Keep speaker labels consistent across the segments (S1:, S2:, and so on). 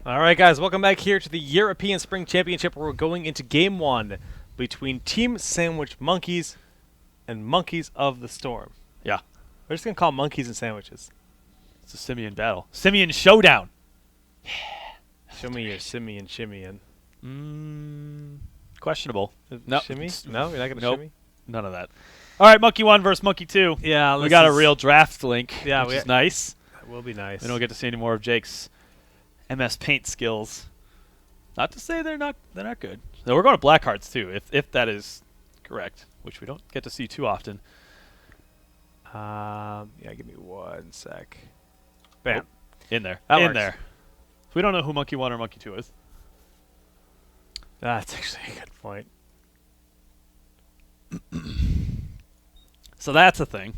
S1: All right, guys, welcome back here to the European Spring Championship where we're going into Game 1 between Team Sandwich Monkeys and Monkeys of the Storm.
S2: Yeah,
S1: We're just going to call them Monkeys and Sandwiches.
S2: it's a Simian battle. Simian showdown.
S1: Show me your Simeon Shimeon.
S2: Questionable. No,
S1: Shimmy? No, you're not going to
S2: Nope.
S1: shimmy?
S2: None of that. All right, Monkey 1 versus Monkey 2.
S1: Yeah,
S2: We got a real draft link,
S1: Yeah,
S2: which is nice.
S1: That will be nice.
S2: We don't get to see any more of Jake's MS Paint skills. Not to say they're not good. No, we're going to Black Hearts too, if that is correct, which we don't get to see too often.
S1: Yeah, give me 1 sec. Bam.
S2: In there.
S1: That
S2: in
S1: works.
S2: there. We don't know who Monkey 1 or Monkey 2 is.
S1: That's actually a good point.
S2: So that's a thing.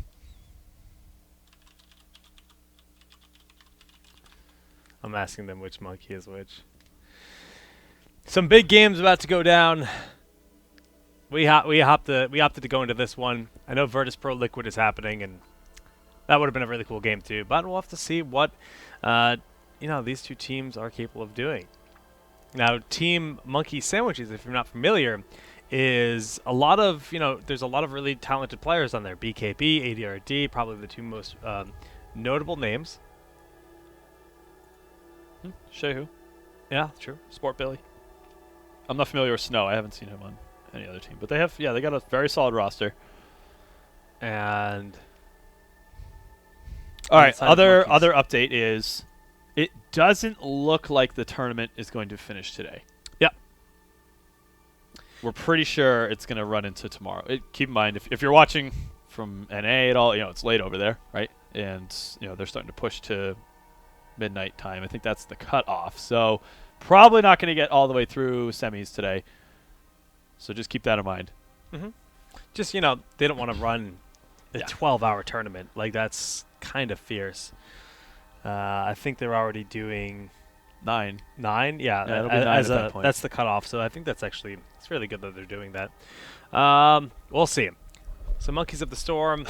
S1: I'm asking them which monkey is which. Some big games about to go down. We opted to go into this one. I know Virtus Pro Liquid is happening, and that would have been a really cool game too. But we'll have to see what these two teams are capable of doing. Now, Team Monkey Sandwiches, if you're not familiar, is a lot of there's a lot of really talented players on there. BKB, ADRD, probably the two most notable names.
S2: Shehu.
S1: Yeah, true.
S2: Sport Billy. I'm not familiar with Snow. I haven't seen him on any other team. But they got a very solid roster.
S1: And
S2: All right,
S1: Inside of Monkeys.
S2: other update is it doesn't look like the tournament is going to finish today.
S1: Yep.
S2: We're pretty sure it's going to run into tomorrow. Keep in mind, if you're watching from NA at all, it's late over there, right? And, they're starting to push to midnight time. I think that's the cutoff. So probably not going to get all the way through semis today. So just keep that in mind.
S1: just they don't want to run a
S2: Yeah.
S1: 12-hour tournament. Like, that's kind of fierce. I think they're already doing
S2: 9.
S1: 9. Yeah,
S2: Yeah, it'll be 9 at that point.
S1: that's the cutoff. So I think it's really good that they're doing that. We'll see. So Monkeys of the Storm.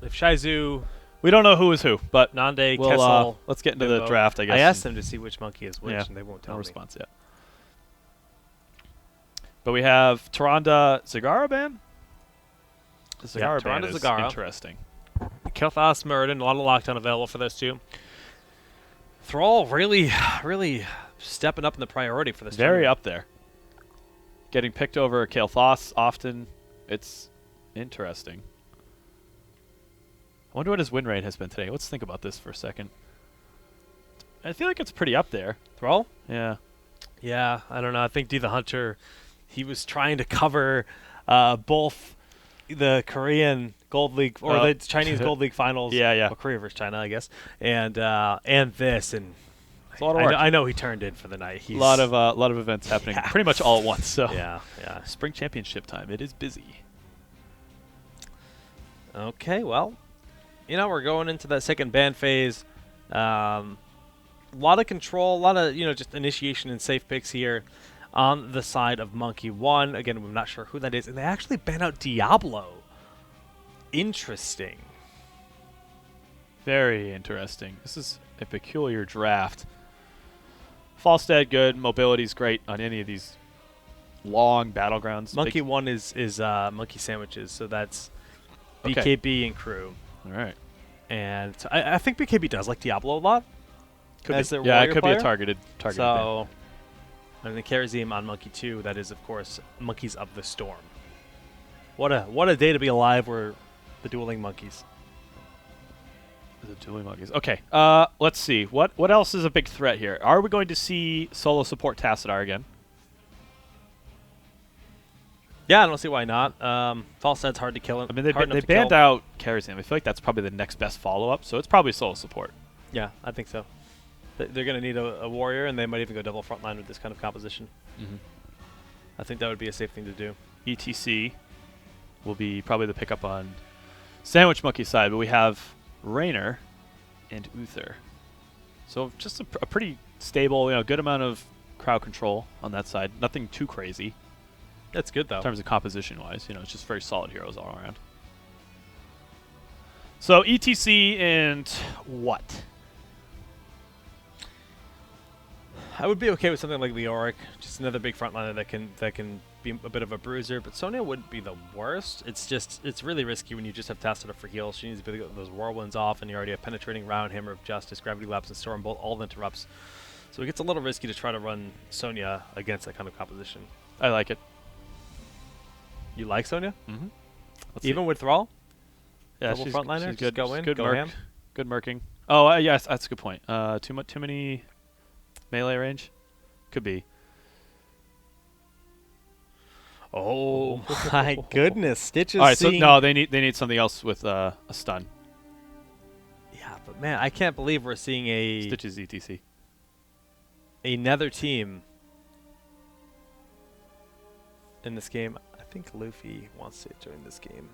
S1: If Shizu,
S2: We don't know who is who, but
S1: Nande,
S2: we'll,
S1: Kessel,
S2: let's get into the
S1: Bimbo.
S2: draft, I guess.
S1: I asked them to see which monkey is which,
S2: Yeah,
S1: and they won't
S2: No
S1: tell me.
S2: response yet. But we have Tyrande Zagara ban. The Zagara ban
S1: Tyrande
S2: is
S1: Zagara.
S2: interesting.
S1: Kel'Thas, Muradin, a lot of lockdown available for those two. Thrall really, really stepping up in the priority for this
S2: Very
S1: tournament.
S2: up there. Getting picked over Kael'thas often. It's interesting. I wonder what his win rate has been today. Let's think about this for a second. I feel like it's pretty up there.
S1: Thrall?
S2: Yeah.
S1: Yeah, I don't know. I think D the Hunter, he was trying to cover both the Korean Gold League or the Chinese Gold League finals.
S2: Yeah, yeah.
S1: Well, Korea versus China, I guess. And this, and
S2: It's a lot of work.
S1: I know he turned in for the night. He's
S2: A lot of events happening
S1: Yeah.
S2: pretty much all at once. So
S1: yeah, yeah.
S2: Spring Championship time. It is busy.
S1: Okay, well, we're going into that second ban phase. A lot of control, a lot of, just initiation and safe picks here on the side of Monkey 1. Again, we're not sure who that is. And they actually ban out Diablo. Interesting.
S2: Very interesting. This is a peculiar draft. Falstad good. Mobility's great on any of these long battlegrounds.
S1: Monkey 1 is Monkey Sandwiches, so that's
S2: Okay.
S1: BKB and crew.
S2: All right.
S1: And so I think BKB does like Diablo a lot.
S2: Could
S1: as
S2: be.
S1: their
S2: Yeah, it
S1: warrior
S2: could
S1: player.
S2: be a targeted ban.
S1: So, and the Karazim on Monkey 2, that is, of course, Monkeys of the Storm. What a day to be alive, we're the dueling monkeys.
S2: The dueling monkeys. Okay. Let's see. What else is a big threat here? Are we going to see solo support Tassadar again?
S1: Yeah, I don't see why not. Falstad's hard to kill.
S2: I mean, they
S1: hard enough to
S2: banned
S1: kill.
S2: out Karazim. I feel like that's probably the next best follow-up, so it's probably solo support.
S1: Yeah, I think so. They're going to need a warrior, and they might even go double frontline with this kind of composition. I think that would be a safe thing to do.
S2: ETC will be probably the pickup on Sandwich Monkey side, but we have Raynor and Uther. So just a pretty stable, good amount of crowd control on that side. Nothing too crazy
S1: That's good, though.
S2: in terms of composition-wise. It's just very solid heroes all around. So ETC and what?
S1: I would be okay with something like Leoric, just another big frontliner that can be a bit of a bruiser. But Sonya wouldn't be the worst. It's really risky when you just have Tassadar for heal. She needs to be able to get those whirlwinds off, and you already have penetrating round, hammer of justice, gravity lapse, and storm bolt all interrupts. So it gets a little risky to try to run Sonya against that kind of composition.
S2: I like it.
S1: You like Sonya?
S2: Mm-hmm.
S1: Even with Thrall?
S2: Yeah,
S1: Double
S2: she's
S1: frontliner?
S2: She's
S1: Just
S2: good.
S1: go in,
S2: good
S1: go
S2: merc,
S1: ham?
S2: good merking. Oh, yes, that's a good point. Too many melee range? Could be.
S1: Oh my goodness. Stitch is
S2: All right, so
S1: seeing...
S2: no, they need something else with a stun.
S1: Yeah, but man, I can't believe we're seeing
S2: Stitch's ETC.
S1: another team in this game. I think Luffy wants to join this game.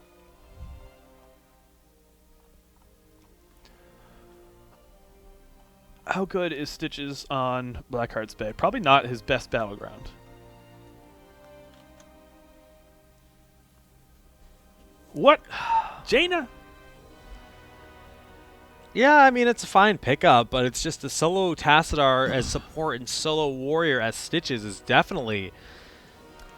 S2: How good is Stitches on Blackheart's Bay? Probably not his best battleground. What? Jaina?
S1: Yeah, I mean, it's a fine pickup, but it's just a solo Tassadar as support and solo warrior as Stitches is definitely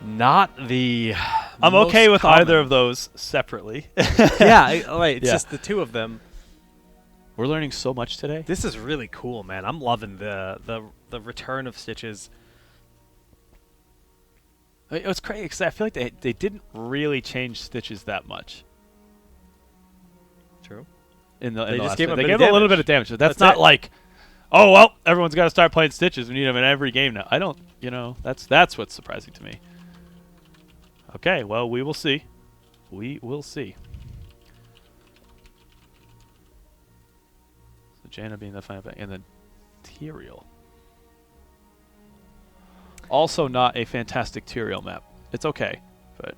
S1: not the
S2: I'm
S1: most
S2: okay with
S1: common.
S2: either of those separately.
S1: Right, it's
S2: Yeah.
S1: just the two of them.
S2: We're learning so much today.
S1: This is really cool, man. I'm loving the return of Stitches.
S2: It was crazy because I feel like they didn't really change Stitches that much.
S1: True.
S2: In the
S1: They just
S2: last
S1: gave
S2: bit.
S1: him
S2: They
S1: a
S2: gave
S1: bit
S2: him
S1: of
S2: a little bit
S1: damage.
S2: of damage. But that's
S1: That's
S2: not
S1: it.
S2: like, oh well, everyone's got to start playing Stitches. We need him in every game now. I don't. That's what's surprising to me. Okay, well we will see. We will see. So Jaina being the final back, and then Tyrael. Also not a fantastic Tyrael map. It's okay, but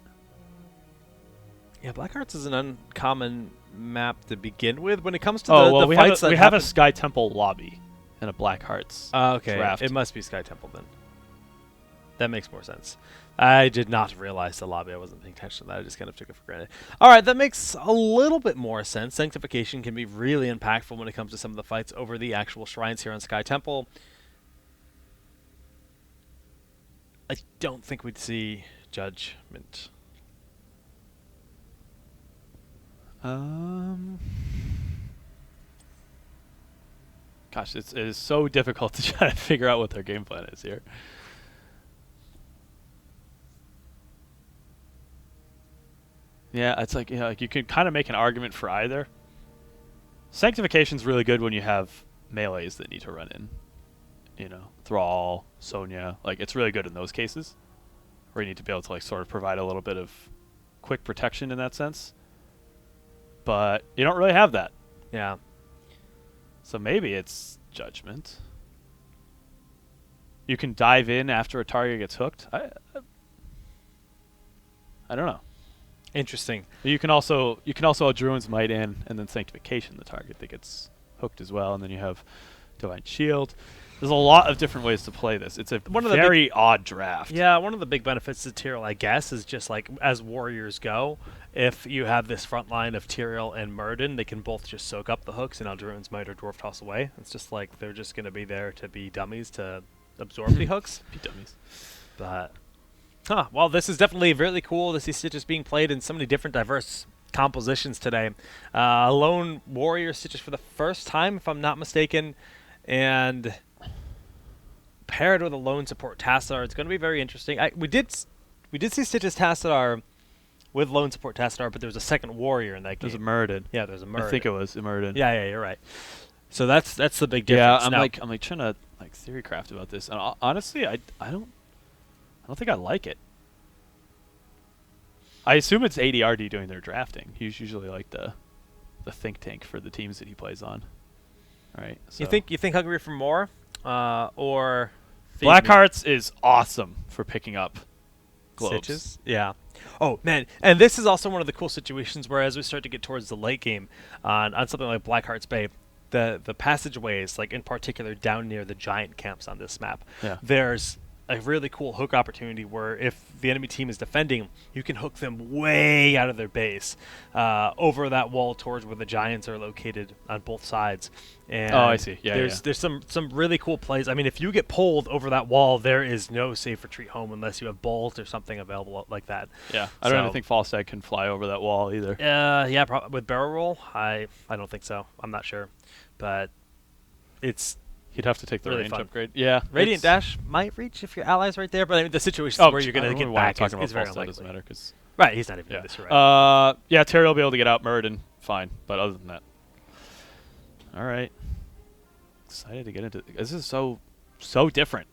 S1: Yeah, Blackhearts is an uncommon map to begin with when it comes to
S2: well,
S1: the
S2: we
S1: fights
S2: have
S1: that
S2: we have a
S1: happen.
S2: Sky Temple lobby and a Blackhearts.
S1: Okay,
S2: draft.
S1: it must be Sky Temple then. That makes more sense. I did not realize the lobby. I wasn't paying attention to that. I just kind of took it for granted. All right, that makes a little bit more sense. Sanctification can be really impactful when it comes to some of the fights over the actual shrines here on Sky Temple. I don't think we'd see Judgment.
S2: Gosh, it is so difficult to try to figure out what their game plan is here. Yeah, it's like, like you can kind of make an argument for either. Sanctification's really good when you have melees that need to run in. Thrall, Sonya, like it's really good in those cases where you need to be able to like sort of provide a little bit of quick protection in that sense. But you don't really have that.
S1: Yeah.
S2: So maybe it's Judgment. You can dive in after a target gets hooked. I don't know.
S1: Interesting.
S2: But you can also Druin's Might in and then Sanctification the target that gets hooked as well, and then you have Divine Shield. There's a lot of different ways to play this. It's a very odd draft.
S1: Yeah, one of the big benefits to Tyrael, I guess, is just like as warriors go, if you have this front line of Tyrael and Murden, they can both just soak up the hooks and Aldruin's Might or Dwarf Toss away. It's just like they're just going to be there to be dummies to absorb the hooks.
S2: Be dummies.
S1: But, well, this is definitely really cool to see Stitches being played in so many different diverse compositions today. Lone warrior Stitches for the first time, if I'm not mistaken, and paired with a lone support Tassadar. It's going to be very interesting. We did see Stitches Tassadar with lone support Tassadar, but there was a second warrior in that game.
S2: There's a Muradin.
S1: Yeah, there's a Muradin.
S2: I think it was a Muradin.
S1: Yeah, you're right. So that's the big
S2: Yeah,
S1: difference.
S2: I'm
S1: Now,
S2: like trying to like theory craft about this, and honestly, I don't think I like it. I assume it's ADRD doing their drafting. He's usually like the think tank for the teams that he plays on. Right. So.
S1: you think hungry for more, or
S2: Blackhearts is awesome for picking up globes.
S1: Stitches? Yeah. Oh man, and this is also one of the cool situations where as we start to get towards the late game on something like Blackheart's Bay, the passageways, like in particular down near the giant camps on this map,
S2: Yeah.
S1: there's a really cool hook opportunity where if the enemy team is defending, you can hook them way out of their base over that wall towards where the Giants are located on both sides. And
S2: I see. Yeah,
S1: there's some really cool plays. I mean, if you get pulled over that wall, there is no safe retreat home unless you have bolt or something available like that.
S2: Yeah, I don't even think Falstad can fly over that wall either.
S1: Yeah, with barrel roll, I don't think so. I'm not sure, but it's
S2: He'd have to take the
S1: really
S2: range
S1: fun.
S2: upgrade. Yeah,
S1: Radiant Dash might reach if your ally's right there, but I mean, the situation where you're going to get back is very
S2: Falstad
S1: unlikely.
S2: doesn't matter because
S1: Right, he's not even in this, right?
S2: yeah, Terry will be able to get out Muradin, fine, but other than that, all right. Excited to get into this. Is so different,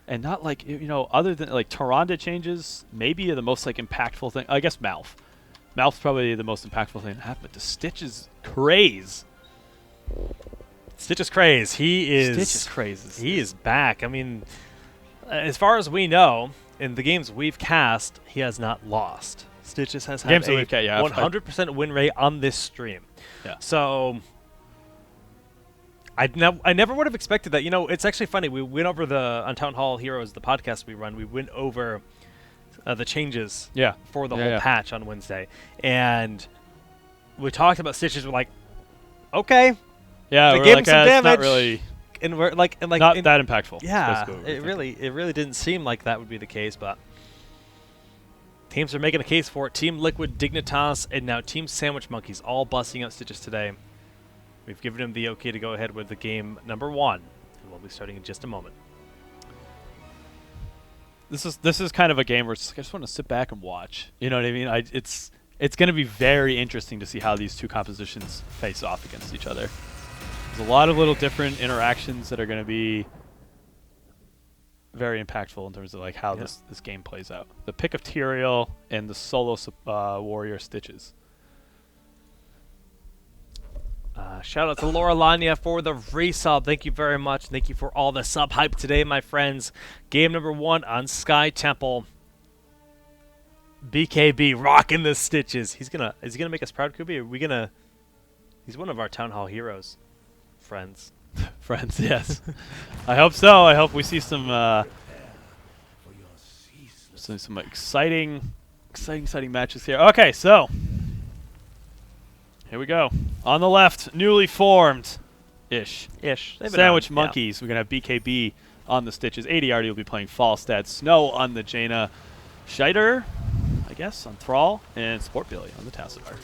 S2: and not like other than like Tyrande changes, maybe the most like impactful thing. I guess Malph's probably the most impactful thing to happen. But the Stitch's craze.
S1: Stitch's craze. He is back. I mean, as far as we know, in the games we've cast, he has not lost. Stitches has had a 100% win rate on this stream.
S2: Yeah.
S1: So I never would have expected that. It's actually funny. We went over on Town Hall Heroes, the podcast we run. We went over the changes for the whole patch on Wednesday, and we talked about Stitches. We're like, okay.
S2: Yeah,
S1: they gave him some damage.
S2: Not really,
S1: and we're like, not
S2: that impactful.
S1: Yeah, it really didn't seem like that would be the case, but teams are making a case for it. Team Liquid, Dignitas, and now Team Sandwich Monkeys all busting out Stitches today. We've given him the okay to go ahead with the game number 1, and we'll be starting in just a moment.
S2: This is kind of a game where I just want to sit back and watch. You know what I mean? It's going to be very interesting to see how these two compositions face off against each other. There's a lot of little different interactions that are going to be very impactful in terms of like how this game plays out. The pick of Tyrael and the solo warrior Stitches.
S1: Shout out to Laura Lania for the resub. Thank you very much. Thank you for all the sub hype today, my friends. Game number 1 on Sky Temple. BKB rocking the Stitches. Is he gonna make us proud, Kubi? He's one of our Town Hall heroes. Friends,
S2: yes. I hope so. I hope we see some exciting matches here. Okay, so here we go. On the left, newly formed ish. Sandwich Monkeys. We're gonna have BKB on the Stitches. ADRD will be playing Falstad. Snow on the Jaina. Scheider, I guess, on Thrall, and Sport Billy on the Tassadar.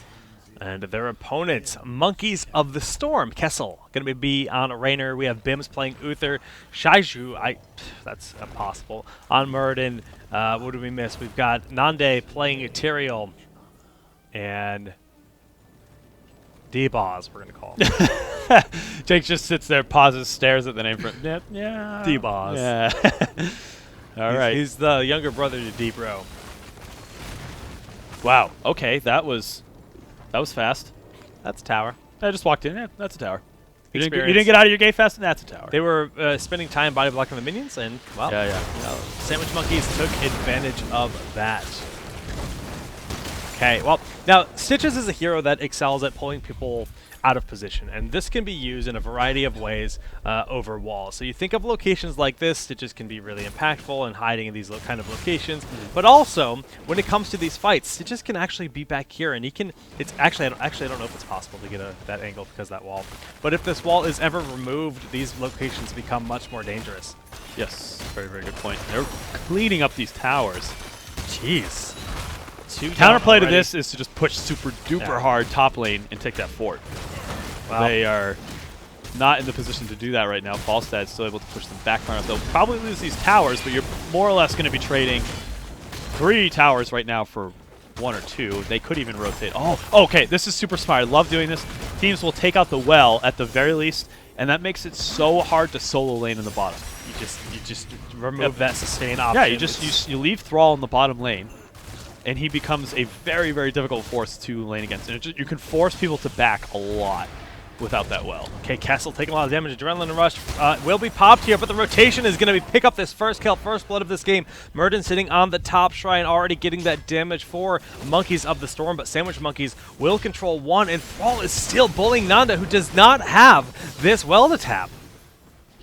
S1: And their opponents, Monkeys of the Storm. Kessel going to be on Raynor. We have Bims playing Uther. Shaiju, that's impossible. On Muradin, what did we miss? We've got Nande playing Tyrael. And D-Boz, we're going to call him.
S2: Jake just sits there, pauses, stares at the name for yeah.
S1: D-Boz.
S2: Yeah. All right.
S1: He's the younger brother to D-Bro.
S2: Wow. Okay, that was fast.
S1: That's a tower.
S2: I just walked in. Yeah, that's a tower. You didn't get out of your gate fast, and that's a tower.
S1: They were spending time body blocking the minions, and well, Sandwich Monkeys took advantage of that. Okay, well, now Stitches is a hero that excels at pulling people out of position, and this can be used in a variety of ways over walls. So you think of locations like this, Stitches can be really impactful in hiding in these kind of locations, but also when it comes to these fights, Stitches can actually be back here, and he can. It's actually I don't know if it's possible to get that angle because of that wall. But if this wall is ever removed, these locations become much more dangerous.
S2: Yes, very very good point. They're cleaning up these towers.
S1: Jeez.
S2: Counterplay to this is to just push super duper hard top lane and take that fort. Wow. They are not in the position to do that right now. Falstad's still able to push them back far enough. They'll probably lose these towers, but you're more or less going to be trading 3 towers right now for 1 or 2. They could even rotate. Oh, okay. This is super smart. I love doing this. Teams will take out the well at the very least, and that makes it so hard to solo lane in the bottom.
S1: You just remove that sustain option.
S2: Yeah, you leave Thrall in the bottom lane, and he becomes a very, very difficult force to lane against. And you can force people to back a lot without that well.
S1: Okay, Castle taking a lot of damage. Adrenaline Rush will be popped here, but the rotation is going to pick up this first kill, first blood of this game. Muradin sitting on the top shrine, already getting that damage for Monkeys of the Storm, but Sandwich Monkeys will control 1, and Thrall is still bullying Nanda, who does not have this well to tap.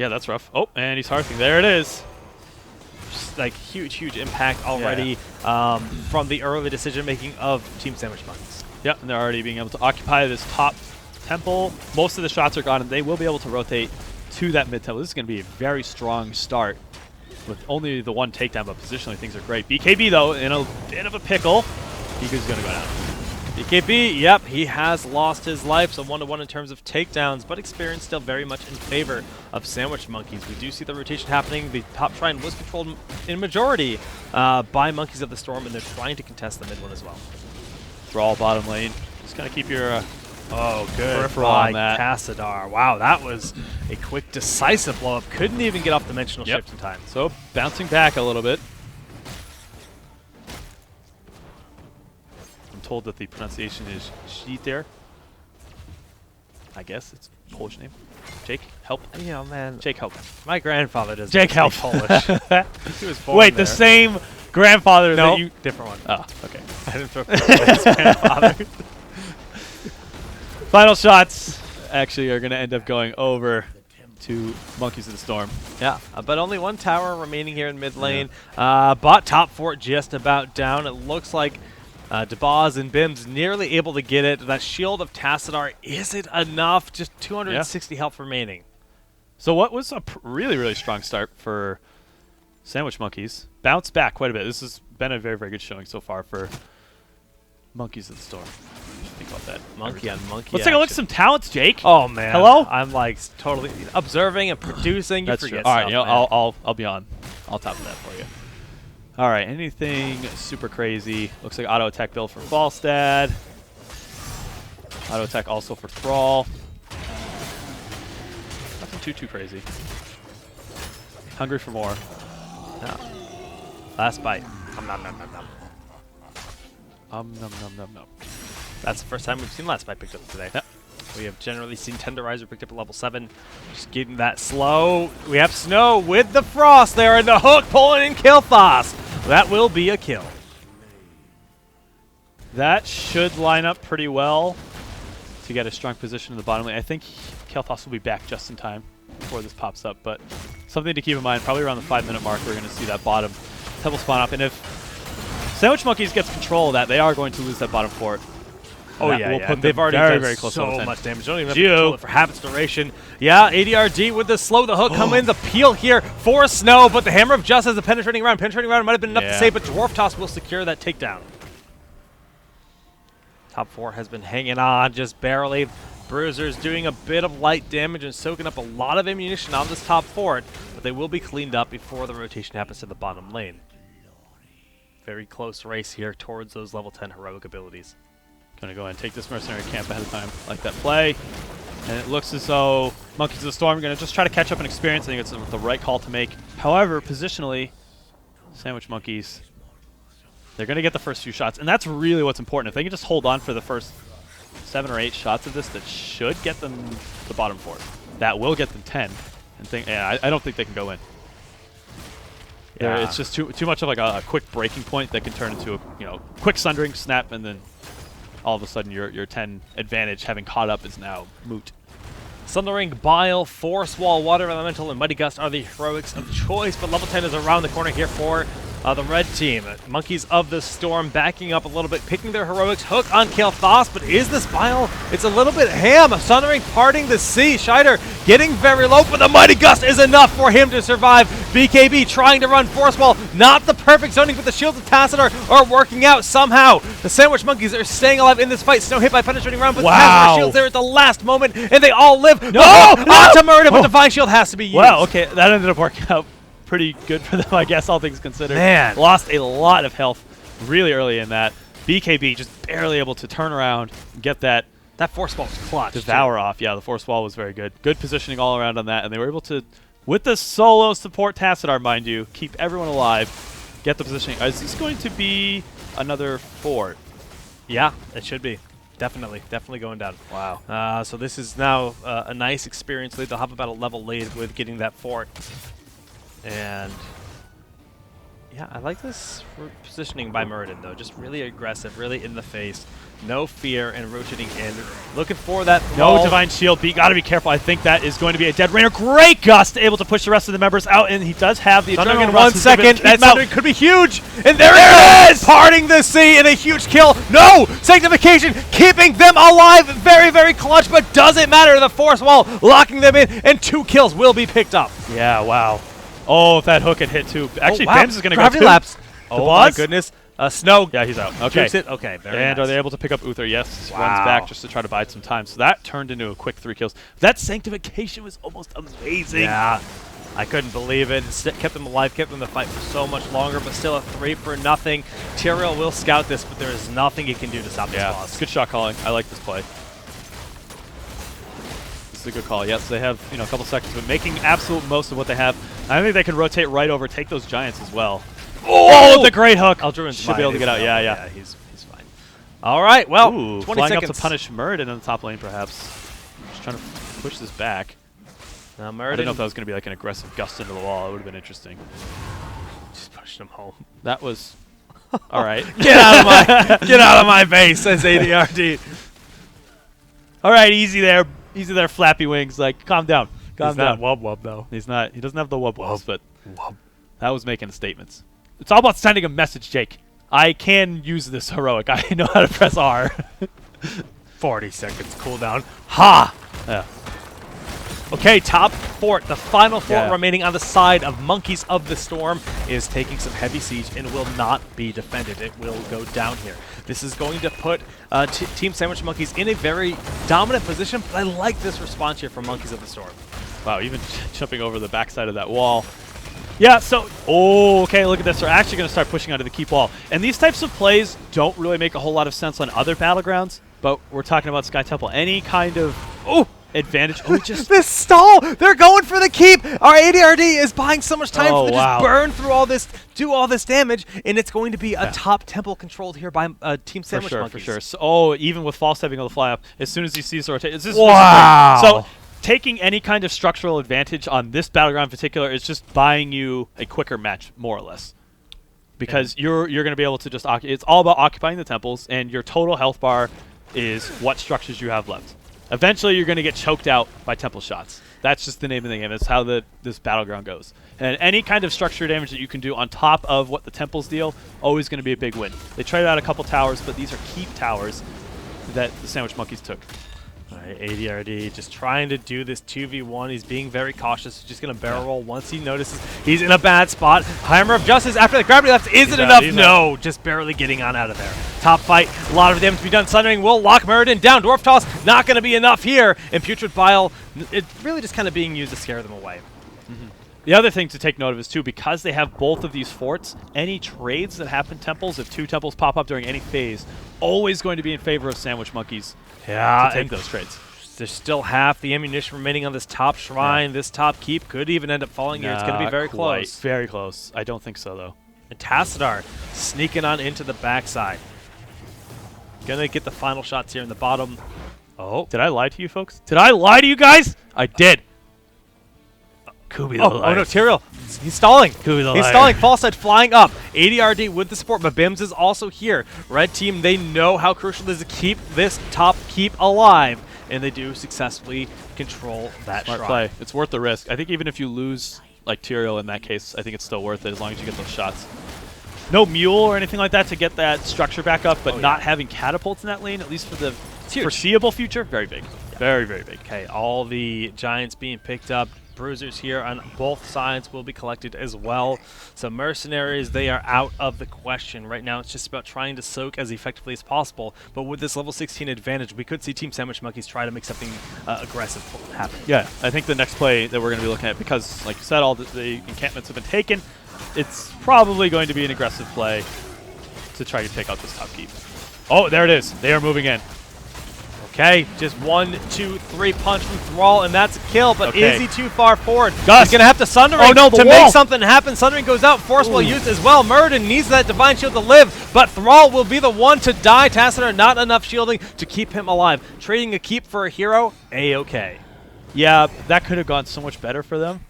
S2: Yeah, that's rough. Oh, and he's hearthing. There it is.
S1: Just, like, huge impact already from the early decision-making of Team Sandwich Monkeys.
S2: Yep, and they're already being able to occupy this top temple. Most of the shots are gone, and they will be able to rotate to that mid temple. This is going to be a very strong start with only the one takedown, but positionally things are great. BKB, though, in a bit of a pickle. Higu's going to go down.
S1: BKB, yep, he has lost his life, so 1-1 in terms of takedowns, but experience still very much in favor of Sandwich Monkeys. We do see the rotation happening. The top shrine was controlled in majority by Monkeys of the Storm, and they're trying to contest the mid one as well.
S2: Thrall bottom lane. Just going to keep your
S1: good
S2: peripheral on that.
S1: Kassadar. Wow, that was a quick, decisive blow-up. Couldn't even get off dimensional shift in time.
S2: So bouncing back a little bit. I'm told that the pronunciation is Shiter. I guess it's a Polish name. Jake, help.
S1: You know, man,
S2: Jake, help.
S1: my grandfather doesn't
S2: Jake, help.
S1: speak Polish. He was born
S2: Wait,
S1: there.
S2: the same grandfather
S1: No,
S2: that you...
S1: different one.
S2: Oh, okay.
S1: I didn't throw his grandfather.
S2: Final shots actually are going to end up going over to Monkeys of the Storm.
S1: Yeah, but only one tower remaining here in mid lane. Bot top fort just about down. It looks like Dabaz and Bim's nearly able to get it. That shield of Tassadar isn't enough. Just 260 health remaining.
S2: So what was a really strong start for Sandwich Monkeys? Bounced back quite a bit. This has been a very good showing so far for Monkeys of the Storm. Think about that.
S1: Monkey on monkey.
S2: Let's take a look at some talents, Jake.
S1: Oh man.
S2: Hello?
S1: I'm like totally observing and producing. You
S2: That's
S1: forget
S2: true. All right,
S1: stuff,
S2: you know,
S1: man.
S2: I'll be on. I'll top of that for you. All right, anything super crazy? Looks like auto attack build for Falstad. Auto attack also for Thrall. Nothing too crazy. Hungry for more.
S1: Yeah. Last bite. Nom, nom, nom, nom.
S2: Nom nom nom nom.
S1: That's the first time we've seen Last Bite picked up today.
S2: Yep.
S1: We have generally seen Tenderizer picked up at level 7. Just getting that slow. We have Snow with the Frost there, and the hook pulling in Kilthos. That will be a kill.
S2: That should line up pretty well to get a strong position in the bottom lane. I think Kilthos will be back just in time before this pops up, but something to keep in mind, probably around the 5-minute mark, we're going to see that bottom temple spawn up, and if Sandwich Monkeys gets control of that, they are going to lose that bottom fort.
S1: Oh yeah,
S2: will put
S1: they've
S2: them
S1: already
S2: very
S1: done
S2: close to
S1: so
S2: level 10.
S1: much damage. Don't even have to
S2: Geo.
S1: control it for half its duration. Yeah, ADRD with the slow, the hook come in, the peel here for Snow, but the Hammer of Justice, the penetrating round. Penetrating round might have been enough to save, but Dwarf Toss will secure that takedown. Top 4 has been hanging on just barely. Bruiser's doing a bit of light damage and soaking up a lot of ammunition on this top fort, but they will be cleaned up before the rotation happens to the bottom lane. Very close race here towards those level 10 heroic abilities.
S2: Gonna go ahead and take this mercenary camp ahead of time, like that play. And it looks as though Monkeys of the Storm are gonna just try to catch up in experience. I think it's the right call to make. However, positionally, Sandwich Monkeys, they're gonna get the first few shots, and that's really what's important. If they can just hold on for the first 7 or 8 shots of this, that should get them the bottom fort. That will get them 10. And I don't think they can go in.
S1: Yeah.
S2: It's just too much of like a quick breaking point that can turn into a quick sundering snap, and then all of a sudden your 10 advantage having caught up is now moot.
S1: Sundering, Bile, Force Wall, Water Elemental, and Mighty Gust are the heroics of choice, but level 10 is around the corner here for the red team. Monkeys of the Storm backing up a little bit, picking their heroics. Hook on Kilthos, but is this Bile? It's a little bit ham. Sundering parting the sea. Scheider getting very low, but the Mighty Gust is enough for him to survive. BKB trying to run Force Wall. Not the perfect zoning, but the shields of Tassadar are working out somehow. The Sandwich Monkeys are staying alive in this fight. Snow hit by penetrating round, but Tassadar shields there at the last moment, and they all live.
S2: No!
S1: Onto Murder, but Divine Shield has to be used.
S2: Wow, okay, that ended up working out pretty good for them, I guess, all things considered.
S1: Man.
S2: Lost a lot of health really early in that. BKB just barely able to turn around and get that
S1: That Force Wall was clutch.
S2: Devour off. Yeah, the Force Wall was very good. Good positioning all around on that, and they were able to, with the solo support Tassadar, mind you, keep everyone alive, get the positioning. Is this going to be another fort?
S1: Yeah, it should be. Definitely going down.
S2: Wow.
S1: So this is now a nice experience lead. They'll have about a level lead with getting that fort. And Yeah, I like this positioning by Muradin, though. Just really aggressive, really in the face. No fear, and rotating in. Looking for that
S2: No
S1: Thrall.
S2: Divine Shield. But you got to be careful. I think that is going to be a dead rainer. Great Gust, able to push the rest of the members out, and he does have the
S1: Sundering
S2: Adrenaline
S1: in
S2: Rush.
S1: 1
S2: He's gonna
S1: second.
S2: keep
S1: That
S2: him out.
S1: Sundering could be huge. And there it is! Parting the sea in a huge kill. No! Sanctification keeping them alive. Very, very clutch, but doesn't matter. The Force Wall locking them in, and 2 kills will be picked up.
S2: Yeah, wow. Oh, if that hook had hit too. Actually,
S1: wow.
S2: Bims is going to go
S1: Gravity
S2: too.
S1: Lapse.
S2: The
S1: Oh my
S2: boss?
S1: goodness. Snow.
S2: Yeah, he's out. Okay.
S1: Jukes it. Okay, very
S2: And
S1: nice.
S2: are they able to pick up Uther? Yes.
S1: Wow.
S2: Runs back just to try to buy some time. So that turned into a quick 3 kills. That Sanctification was almost amazing.
S1: Yeah. I couldn't believe it. Kept them alive, kept them in the fight for so much longer, but still a 3-0. Tyrael will scout this, but there is nothing he can do to stop this
S2: Yeah.
S1: boss.
S2: Good shot calling. I like this play. This is a good call. Yes, they have a couple seconds, but making absolute most of what they have. I think they can rotate right over, take those giants as well. Oh, the great hook!
S1: Aldruin's
S2: should be able to get out. Yeah.
S1: He's fine. All right, well,
S2: Ooh,
S1: 20
S2: flying
S1: seconds.
S2: up to punish Muradin in the top lane, perhaps. Just trying to push this back.
S1: Now
S2: I
S1: Muradin
S2: didn't know if that was going to be like an aggressive gust into the wall. It would have been interesting.
S1: just pushed him home.
S2: That was all right.
S1: Get out of my base, says ADRD.
S2: All right, easy there, Flappy Wings. Like, calm down, calm down.
S1: Wub wub though.
S2: He's not. He doesn't have the wub wubs, but
S1: Wub.
S2: that was making statements. It's all about sending a message, Jake. I can use this heroic. I know how to press R.
S1: 40 seconds cooldown. Ha!
S2: Yeah.
S1: Okay, top fort, the final fort
S2: Yeah.
S1: remaining on the side of Monkeys of the Storm is taking some heavy siege and will not be defended. It will go down here. This is going to put Team Sandwich Monkeys in a very dominant position, but I like this response here from Monkeys of the Storm.
S2: Wow, even jumping over the backside of that wall. Yeah, so, okay, look at this. They're actually going to start pushing onto the keep wall. And these types of plays don't really make a whole lot of sense on other battlegrounds, but we're talking about Sky Temple. Any kind of advantage. Oh, just
S1: this stall! They're going for the keep! Our ADRD is buying so much time
S2: Oh,
S1: to
S2: wow.
S1: just burn through all this, do all this damage, and it's going to be a top temple controlled here by Team Sandwich Monkeys.
S2: For sure. So, even with false stepping on the fly up, as soon as he sees the rotation,
S1: Wow.
S2: So, taking any kind of structural advantage on this battleground in particular is just buying you a quicker match, more or less. Because you're going to be able to just it's all about occupying the temples, and your total health bar is what structures you have left. Eventually, you're going to get choked out by temple shots. That's just the name of the game. That's how this battleground goes. And any kind of structure damage that you can do on top of what the temples deal, always going to be a big win. They tried out a couple towers, but these are keep towers that the Sandwich Monkeys took.
S1: All right, ADRD just trying to do this 2v1. He's being very cautious. He's just going to barrel roll once he notices he's in a bad spot. Hammer of Justice after the gravity left. Is it enough? No, just barely getting on out of there. Top fight. A lot of damage to be done. Sundering will lock Muradin down. Dwarf Toss not going to be enough here. And Putrid Bile, it's really just kind of being used to scare them away.
S2: The other thing to take note of is, too, because they have both of these forts, any trades that happen temples, if 2 temples pop up during any phase, always going to be in favor of Sandwich Monkeys to take those trades.
S1: There's still half the ammunition remaining on this top shrine. This top keep could even end up falling here. It's going to be very close.
S2: Very close. I don't think so, though.
S1: And Tassadar sneaking on into the backside. Gonna get the final shots here in the bottom. Oh.
S2: Did I lie to you, folks? Did I lie to you guys? I did. Kubi the
S1: Oh no, Tyrael. He's stalling.
S2: Kubi the
S1: He's
S2: liar.
S1: stalling. False side flying up. ADRD with the support, but Bims is also here. Red team, they know how crucial it is to keep this top keep alive, and they do successfully control that
S2: Smart
S1: shrine.
S2: play. It's worth the risk. I think even if you lose, like Tyrael in that case, I think it's still worth it as long as you get those shots. No mule or anything like that to get that structure back up, but not having catapults in that lane, at least for the foreseeable future, very big. Yeah. Very, very big.
S1: Okay, all the giants being picked up. Bruisers here on both sides will be collected as well. So mercenaries, they are out of the question. Right now it's just about trying to soak as effectively as possible. But with this level 16 advantage, we could see Team Sandwich Monkeys try to make something aggressive happen.
S2: Yeah, I think the next play that we're going to be looking at, because like you said, all the encampments have been taken, it's probably going to be an aggressive play to try to take out this top keep. Oh, there it is. They are moving in.
S1: Okay, just 1, 2, 3 punch from Thrall, and that's a kill, but
S2: Okay.
S1: is he too far forward?
S2: Gus.
S1: He's going to have to Sundering
S2: Oh, no, the
S1: to
S2: wall.
S1: make something happen. Sundering goes out, Force will use as well. Muradin needs that Divine Shield to live, but Thrall will be the one to die. Tassadar not enough shielding to keep him alive. Trading a keep for a hero, A-okay.
S2: Yeah, that could have gone so much better for them.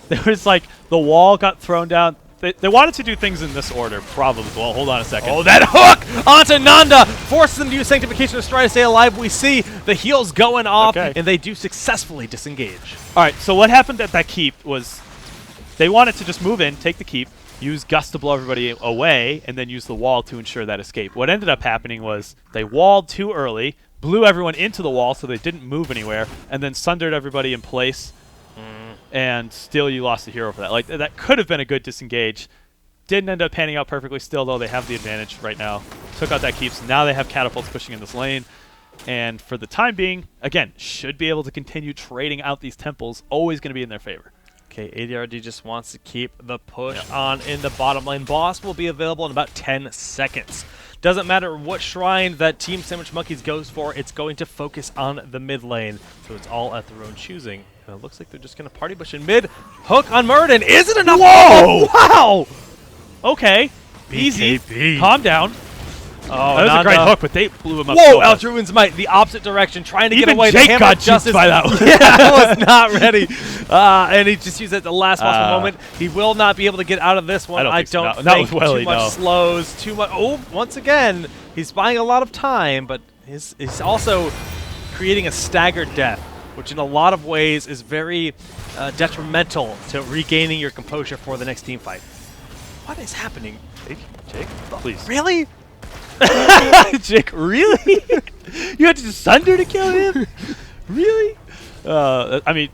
S2: There was like, the wall got thrown down, they wanted to do things in this order, probably. Well, hold on a second.
S1: Oh, that hook onto Nanda forces them to use Sanctification to try to stay alive. We see the heals going off,
S2: Okay.
S1: and they do successfully disengage.
S2: All right, so what happened at that keep was they wanted to just move in, take the keep, use Gust to blow everybody away, and then use the wall to ensure that escape. What ended up happening was they walled too early, blew everyone into the wall so they didn't move anywhere, and then sundered everybody in place, and still you lost the hero for that. Like, that could have been a good disengage. Didn't end up panning out perfectly still, though. They have the advantage right now. Took out that keep, so now they have catapults pushing in this lane. And for the time being, again, should be able to continue trading out these temples. Always going to be in their favor.
S1: Okay, ADRD just wants to keep the push on in the bottom lane. Boss will be available in about 10 seconds. Doesn't matter what shrine that Team Sandwich Monkeys goes for, it's going to focus on the mid lane. So it's all at their own choosing. And it looks like they're just going to party bush in mid. Hook on Muradin. Is it enough?
S2: Whoa!
S1: Wow!
S2: Okay. Easy. Calm down.
S1: Oh,
S2: That was a
S1: Nanda.
S2: great hook, but they blew him up.
S1: Whoa,
S2: so fast.
S1: Eldruin's Might, the opposite direction, trying to get
S2: Even
S1: away.
S2: Jake
S1: The Hammer
S2: got
S1: of Justice.
S2: juked by that one.
S1: Yeah, I was not ready. And he just used it at the last possible moment. He will not be able to get out of this one.
S2: I don't think so.
S1: think.
S2: Not with Welly,
S1: too much
S2: no.
S1: slows, too much. Oh, once again, he's buying a lot of time, but he's also creating a staggered death, which in a lot of ways is very detrimental to regaining your composure for the next team fight. What is happening?
S2: Jake, please.
S1: Really?
S2: Jake, really? You had to just sunder to kill him? Really? I mean,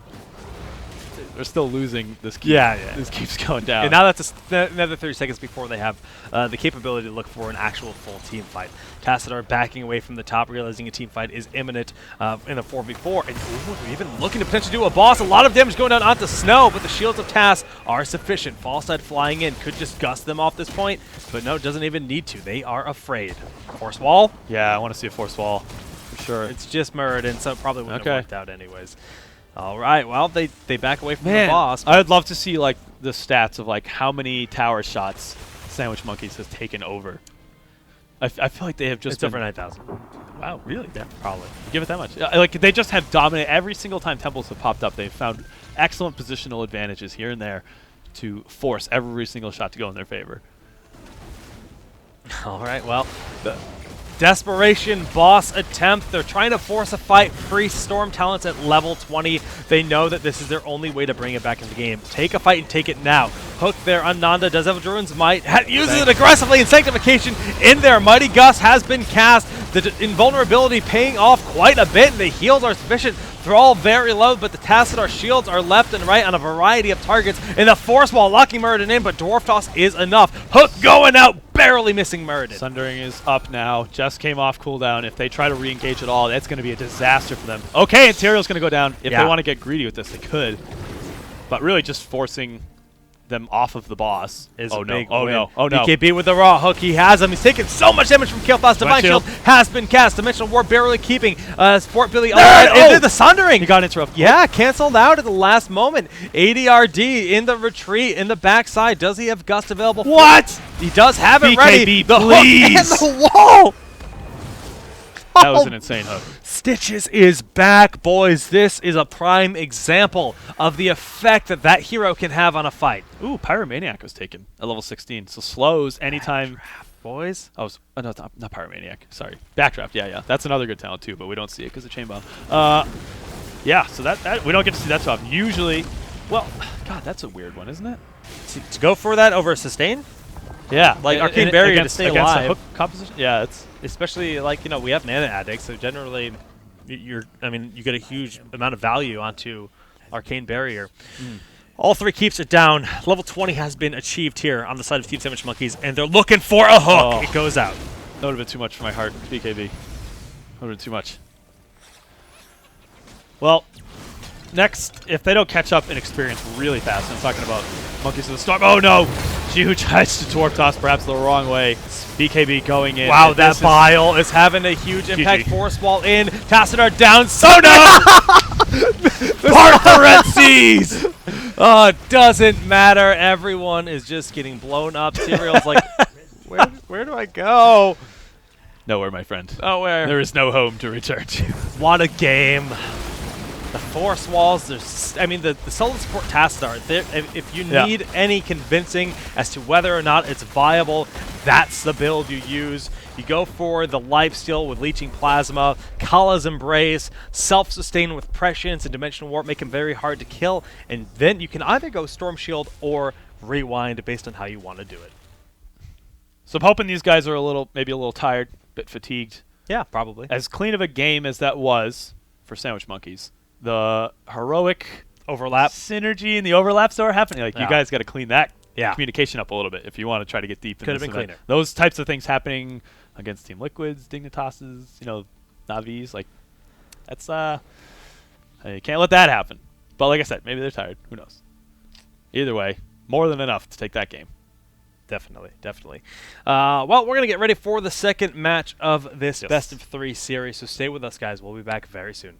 S2: they're still losing this keep.
S1: Yeah.
S2: This keeps going down.
S1: And now that's another 30 seconds before they have the capability to look for an actual full team fight. Tassadar backing away from the top, realizing a team fight is imminent in a 4v4. And ooh, even looking to potentially do a boss. A lot of damage going down onto Snow, but the shields of Tass are sufficient. Fallside flying in could just gust them off this point, but no, doesn't even need to. They are afraid. Force wall?
S2: Yeah, I want to see a force wall for sure.
S1: It's just Muradin, so it probably wouldn't
S2: Okay.
S1: have worked out anyways. All right, well, they back away from
S2: Man,
S1: the boss.
S2: I would love to see like the stats of like how many tower shots Sandwich Monkeys has taken over. I feel like they have just
S1: It's over 9,000.
S2: Wow, really?
S1: Yeah, probably.
S2: Give it that much. Like they just have dominated every single time temples have popped up. They've found excellent positional advantages here and there to force every single shot to go in their favor.
S1: All right, well, the desperation boss attempt. They're trying to force a fight. Free Storm talents at level 20. They know that this is their only way to bring it back in the game. Take a fight and take it now. Hook there on Nanda. Does have Druin's Might. Uses it aggressively in Sanctification in there. Mighty Gust has been cast. The invulnerability paying off quite a bit, and the heals are sufficient. They're all very low, but the Tassadar shields are left and right on a variety of targets. And the Force Wall locking Muradin in, but Dwarf Toss is enough. Hook going out, barely missing Muradin.
S2: Sundering is up now. Just came off cooldown. If they try to re-engage at all, that's going to be a disaster for them. Okay, Interior's going to go down. If they want to get greedy with this, they could. But really just forcing them off of the boss
S1: Is
S2: oh
S1: a
S2: no!
S1: big
S2: Oh
S1: win.
S2: no! Oh no!
S1: BKB with the raw hook. He has him. He's taking so much damage from Kael'thas. Divine
S2: Shield.
S1: Shield has been cast. Dimensional War barely keeping Sport Billy
S2: No!
S1: alive.
S2: Oh!
S1: Into the Sundering.
S2: He got interrupted.
S1: Yeah, canceled out at the last moment. ADRD in the retreat in the backside. Does he have Gust available?
S2: What?
S1: He does have it ready.
S2: BKB,
S1: The
S2: please.
S1: hook and the wall.
S2: That was an insane hook.
S1: Stitches is back, boys. This is a prime example of the effect that that hero can have on a fight.
S2: Ooh, Pyromaniac was taken at level 16. So slows anytime.
S1: Boys.
S2: Oh, no, it's not Pyromaniac. Sorry. Backdraft. Yeah. That's another good talent too, but we don't see it because of Chain Bomb. Yeah, so that we don't get to see that so often. Usually, well, God, that's a weird one, isn't it?
S1: To go for that over sustain?
S2: Yeah,
S1: Like Arcane Barrier to stay
S2: against
S1: alive.
S2: the hook composition. Yeah, it's
S1: Especially like, you know, we have mana addicts, so generally you get a huge amount of value onto Arcane Barrier. All three keeps it down. Level 20 has been achieved here on the side of Team Sandwich Monkeys, and they're looking for a hook.
S2: Oh.
S1: It goes out.
S2: that would have been too much for my heart. BKB. Would have been too much. Well, next, if they don't catch up in experience really fast, I'm talking about Monkeys of the Storm. Oh no! Huge hedge to Dwarf Toss, perhaps the wrong way. BKB going in.
S1: Wow,
S2: and
S1: that
S2: this is-
S1: Bile is having a huge impact.
S2: GG.
S1: Force Wall in. Tassadar down. So no!
S2: Part the Red Seas!
S1: Doesn't matter. Everyone is just getting blown up. Tyrael's like, where do I go?
S2: Nowhere, my friend.
S1: Oh, where?
S2: There is no home to return to.
S1: What a game. the force walls. I mean, the solo support Tassadar. If you need any convincing as to whether or not it's viable, that's the build you use. You go for the lifesteal with Leeching Plasma, Kala's Embrace, self-sustain with Prescience and Dimensional Warp, make him very hard to kill, and then you can either go Storm Shield or Rewind based on how you want to do it.
S2: So I'm hoping these guys are maybe a little tired, a bit fatigued.
S1: Yeah, probably.
S2: As clean of a game as that was for Sandwich Monkeys, the heroic
S1: overlap
S2: synergy and the overlaps that were happening, like you guys got to clean that communication up a little bit if you want to try to get deep.
S1: Could have been cleaner.
S2: Those types of things happening against Team Liquids, Dignitases, Navis, like that's you can't let that happen. But like I said, maybe they're tired. Who knows? Either way, more than enough to take that game.
S1: Definitely, definitely. Well, we're going to get ready for the second match of this best of 3 series, so stay with us, guys. We'll be back very soon.